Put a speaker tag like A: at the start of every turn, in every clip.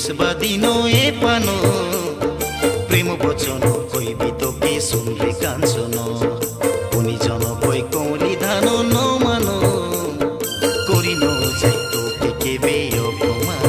A: মিশবা দিন এ পান প্রেম বচন কইবি তোকে শুনলে কাঞ্চন গুণীজন কই কৌলি ধান ন মান করি ন যাই তোকে কেবে অপমান।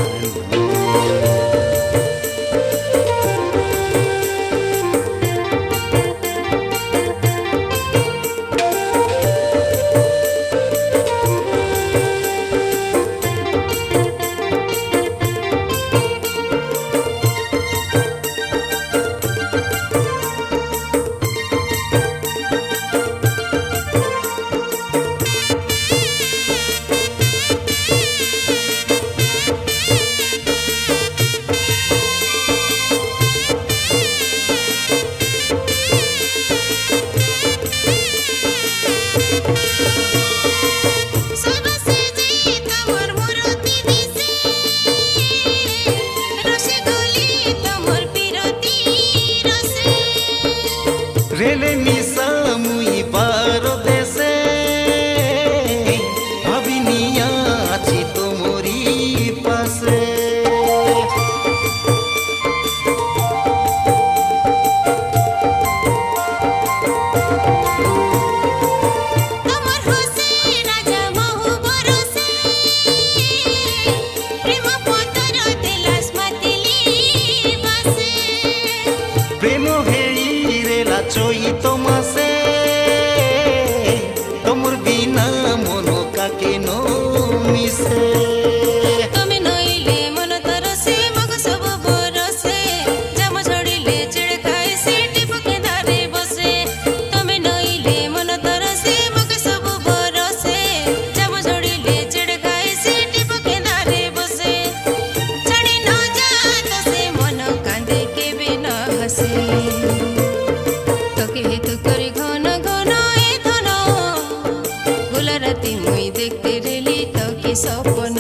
A: রেলে নিশা মুই পার দেশে ভাবি নিয়া আছি তোমরি পাশে। প্রেম হেই রেলা চৈত মাসে তোমর বিনা মন কাকে ন মিশে।
B: তুমি নইলে মন তরসে মগ সব বরসে জাম ঝড়িলে চিড় খাই সিটি পকে ধারে বসে। তুমি নইলে মন তরসে মগ সব বরসে জাম ঝড়িলে চিড় খাই সিটি পকে ধারে বসে। ছাড়ি ন যা তো সে মন কাঁদে কেবে ন হাসে। তোকে হেতু করি ঘন ঘন এ ধন ভুল রাতি মুই দেখতে রেলি তোকে স্বপ্ন।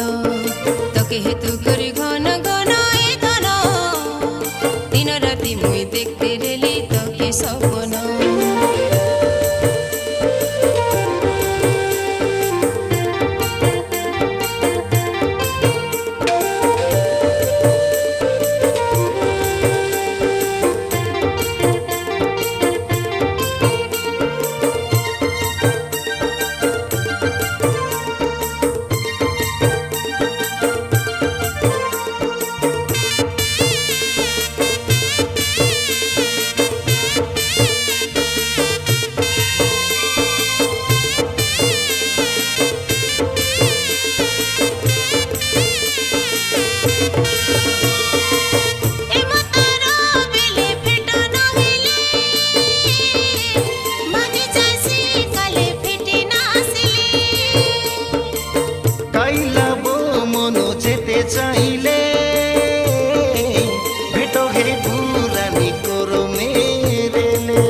B: তোকে হেতু করি ঘন ঘন এ ধন দিন রাতি মুই দেখতে রেলি তোকে স্বপ্ন।
A: চাইলে ভেটো হে ভুরানি করো মেরেলে।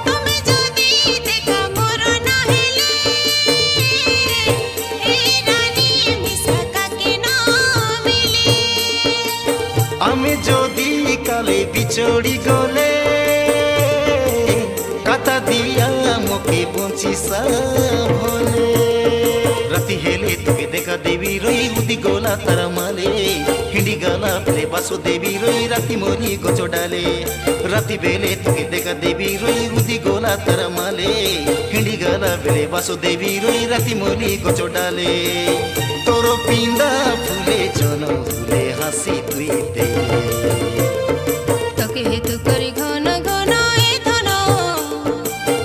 B: তুমি যদি দেখা মোর না হেলে এই রানী মিশা কাকে না মিলে।
A: আমি যদি কালে বিছড়ি গলে কাতা দিয়া মোকে বঞ্চিসা ভলে। রাতি হেলে তোকে দেখা দেবী রই উদি গোলা তারা মালে হিন্দি গালা প্লে বাসো দেবী রই রাতি মরি গোচো ডালে। রাতি বেলে তোকে দেখা দেবী রই উদি গোলা তারা মালে হিন্দি গালা প্লে বাসো দেবী রই রাতি মরি গোচো ডালে। তোর পিন্দা ফুলে জন ফুলে হাসি তুই দেলে।
B: তোকে হেতু করি ঘন ঘন এ ধন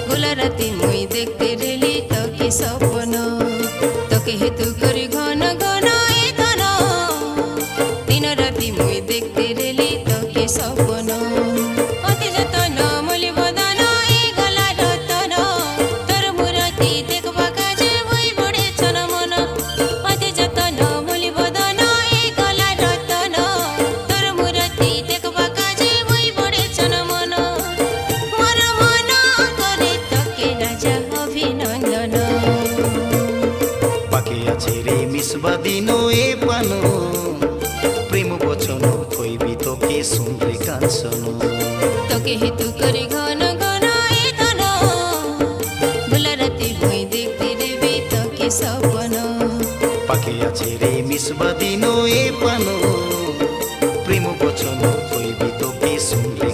B: ভুল রাতি মুই দেখতে রেলি তোকে স্বপ্ন। তোকে হেতু করি ঘন ঘন এ ধন দিন রাতি মুই দেখতে রেলি তোকে স্বপ্ন। অতি যতন মলি বদন এ গলা রতন তোর মূরতি দেখবা কাজে মুই বড়ে ছন মন। অতি যতন মলি বদন এ গলা রতন তোর মূরতি দেখবা কাজে মুই বড়ে ছন মন। মোর মন করে তোকে রাজা অভিনন্দন।
A: পাকে আছে রে মিশবা দিন এ পান প্রেম বচন কইবি তোকে শুনলে কাঞ্চন।
B: তোকে হেতু করি ঘন ঘন এ ধন সপন
A: পাখি আছে রে মিসবা দিন এ পানো প্রেম বচন কইবি তোকে শুনলে